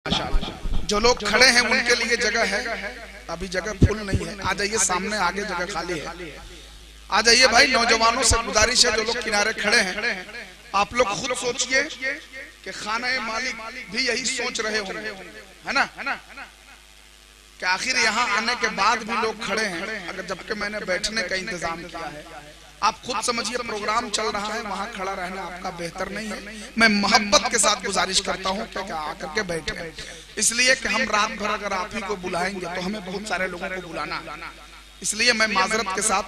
जो लोग खड़े हैं उनके लिए जगह है, अभी जगह फुल नहीं है। आ जाइए सामने, आगे जगह खाली है। आ जाइए भाई, नौजवानों से गुजारिश है जो लोग किनारे खड़े हैं, आप लोग खुद सोचिए कि खाना मालिक भी यही सोच रहे होंगे, है ना, कि आखिर यहाँ आने के बाद भी लोग खड़े हैं, अगर जबकि मैंने बैठने का इंतजाम किया है। आप खुद समझिए, प्रोग्राम चल रहा है, वहां खड़ा रहना आपका बेहतर नहीं है। मैं मोहब्बत के साथ गुजारिश करता हूं कि आकर के बैठे, इसलिए कि हम रात भर अगर आप ही को बुलाएंगे तो हमें बहुत सारे लोगों को बुलाना, इसलिए मैं माजरत के साथ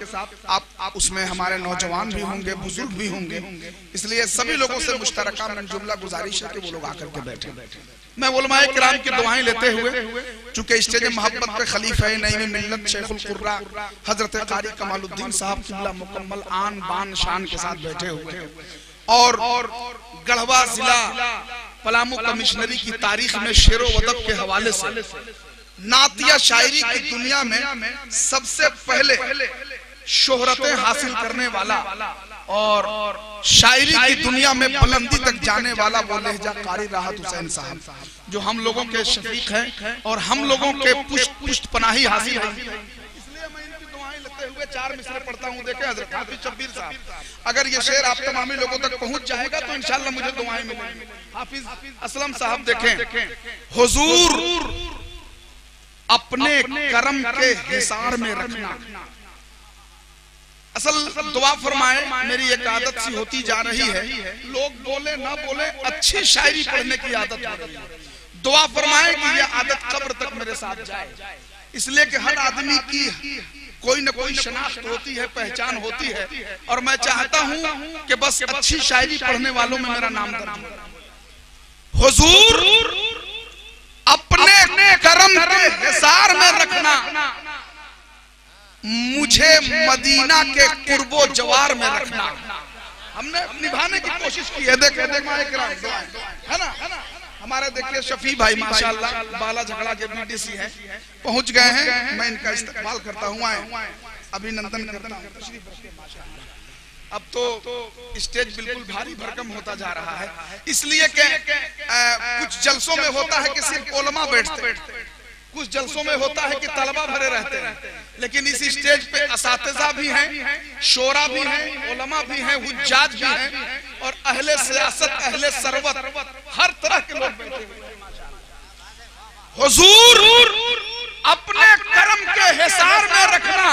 आप उसमें हमारे नौजवान भी होंगे, बुजुर्ग भी होंगे, इसलिए सभी लोगों से मुश्तरका मन जुमला गुजारिश है कि वो लोग आकर के बैठे। मैं उलमाए किराम की दुआएं लेते हुए, चूंकि स्टेज मोहब्बत पे खलीफा नईम मिल्लत शेखुल कुर्रा हजरत कारी कमालुद्दीन साहब किबला मुकम्मल आन बान शान के साथ बैठे हुए, और गढ़वा जिला पलामू कमिश्नरी की तारीख में शेरो वदब के हवाले से नातिया शायरी की दुनिया में सबसे पहले शोहरतें हासिल करने वाला और शायरी की दुनिया में बुलंदी तक जाने वाला वो लहजा कारी राहत हुसैन साहब, जो हम लोगों के शफीक हैं और हम लोगों के पुष्ट पनाही हासिल है। इसलिए मैं इनकी दुआएं लेते हुए 4 मिसरे पढ़ता हूँ। देखें हज़रत हाफिज शब्बीर साहब, अगर ये शेर आप तमामी लोगों तक पहुंच जाएगा तो इंशाअल्लाह मुझे दुआएं मिलेंगी। हाफिज असलम साहब देखें, हुजूर अपने करम के हिसार में रखना। असल दुआ फरमाए, मेरी एक आदत सी होती जा रही है, लोग बोले ना बोले अच्छी शायरी पढ़ने की आदत हो रही है। दुआ फरमाए कि यह आदत कब्र तक मेरे साथ जाए, इसलिए कि हर आदमी की कोई न कोई शनाख्त होती है, पहचान होती है, और मैं चाहता हूं कि बस अच्छी शायरी पढ़ने वालों में मेरा नाम दर्ज हो। हुजूर अपने करम के हिसार में रखना, मुझे मदीना के कुर्बो जवार में रखना। हमने निभाने की कोशिश की है। देखे है ना, हमारे देखिए शफी भाई माशाअल्लाह बाला झगड़ा के बीडीसी हैं, पहुंच गए हैं। मैं इनका इस्तेमाल करता हूँ, अभिनंदन करता हूँ। अब तो स्टेज बिल्कुल भारी भरकम होता जा रहा है, इसलिए कि कुछ जलसों में होता है कि सिर्फ उलमा बैठते, कुछ जलसों में होता है कि तलबा भरे रहते हैं, लेकिन इस स्टेज पे असातिज़ा भी हैं, शोरा भी हैं, उलमा भी हैं, हुज्जाज भी हैं, और अहले सियासत, अहले सरवत, हर तरह के लोग बैठे हुए। हुजूर अपने करम के हिसार में रखना,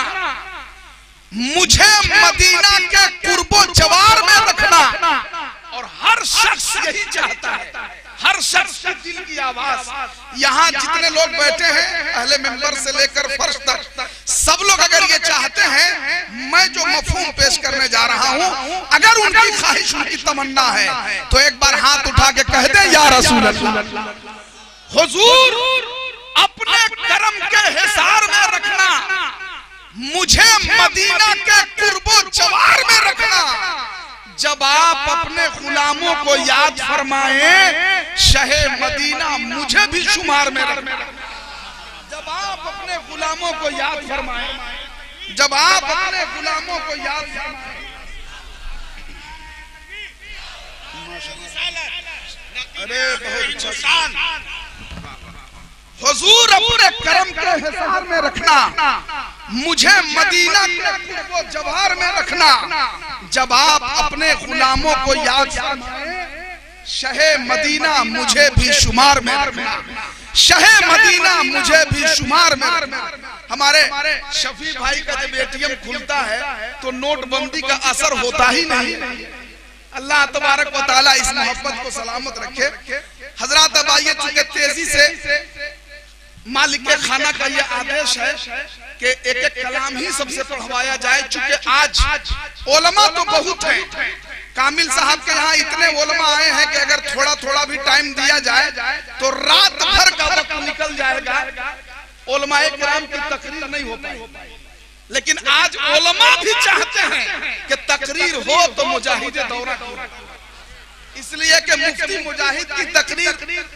मुझे मदीना के कुर्बो जवार में रखना। और हर शख्स यही चाहता है, हर शख्स के दिल की आवाज, यहाँ जितने लोग बैठे हैं अहले मिंबर से लेकर फर्श तक, सब लोग अगर ये चाहते हैं, मैं जो मफहूम पेश करने जा रहा हूँ, अगर उनकी ख्वाहिश, उनकी तमन्ना है तो एक बार हाथ उठा के कह दे या रसूल अल्लाह। हुजूर अपने करम के हिसार में रखना, मुझे मदीना के कुर्बो जवार में रखना। जब आप अपने गुलामों को याद फरमाएं, शहे मदीना मुझे भी शुमार में रखना। जब आप अपने गुलामों को याद फरमाएं, जब आप अपने गुलामों को याद फरमाएं, अरे बहुत अच्छा। हुजूर अपने करम के हिसार में रखना, मुझे मदीना के कुर्बो जवार में रखना। जब आप अपने गुलामों को याद फरमाएं, शहे मदीना मुझे भी शुमार में रखना, शहे मदीना मुझे भी शुमार में रखना। हमारे शफी भाई का जब एटीएम खुलता है तो नोटबंदी का असर होता ही नहीं। अल्लाह तबारक व तआला इस मोहब्बत को सलामत रखे। हजरत अब आइए, चूंकि तेजी से मालिक के खाना का यह आदेश है कि एक एक कलाम ही सबसे पढ़वाया जाए, चूंकि आज उलमा तो बहुत हैं। कामिल साहब के यहाँ इतने उलमा आए हैं कि अगर थोड़ा थोड़ा भी टाइम दिया जाए तो रात भर का वक्त निकल जाएगा, उलमाए किराम की तकरीर नहीं हो पाई। लेकिन आज उलमा भी चाहते हैं कि तकरीर हो तो मुजाहिद दौरा हो, इसलिए कि मुफ्ती मुजाहिद की तकरीर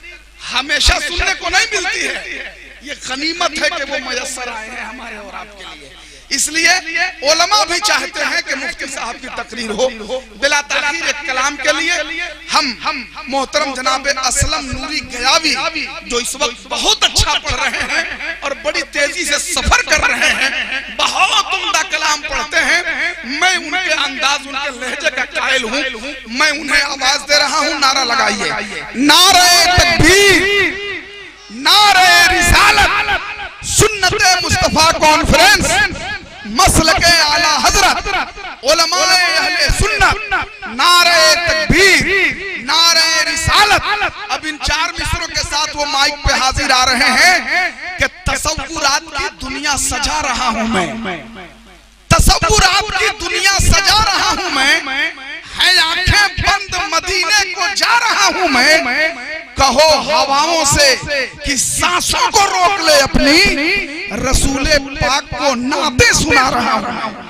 हमेशा सुनने को नहीं मिलती है। ये गनीमत है कि वो मुयस्सर आए हैं हमारे और आपके लिए, इसलिए उलमा भी चाहते हैं कि मुफ्ती साहब की तकरीर हो। बिला ताखीर एक कलाम के लिए हम मोहतरम जनाब असलम नूरी गयावी जो इस वक्त बहुत अच्छा पढ़ रहे हैं और बड़ी तेजी से सफर कर रहे हैं, बहुत उम्दा कलाम पढ़ते हैं। मैं उनके अंदाज, उनके लहजे का कायल हूँ। मैं उन्हें आवाज दे रहा हूँ, नारा लगाइए, नारे तकबीर, नारे रिसालत, सुन्नते मुस्तफा कॉन्फ्रेंस, मसलके आला हजरत, उलमाए अहले सुन्नत, नारे तकबीर, नारे रिसालत। अब इन 4 मिसरों के साथ वो माइक पे हाजिर आ रहे हैं कि तसव्वुरात की दुनिया सजा रहा हूं मैं, तसव्वुरात की दुनिया सजा रहा हूं मैं, है आंखें बंद मदीने को जा रहा हूं मैं। कहो हवाओं से कि सांसों को रोक ले अपनी, रसूले पाक को नाते सुना रहा हूं।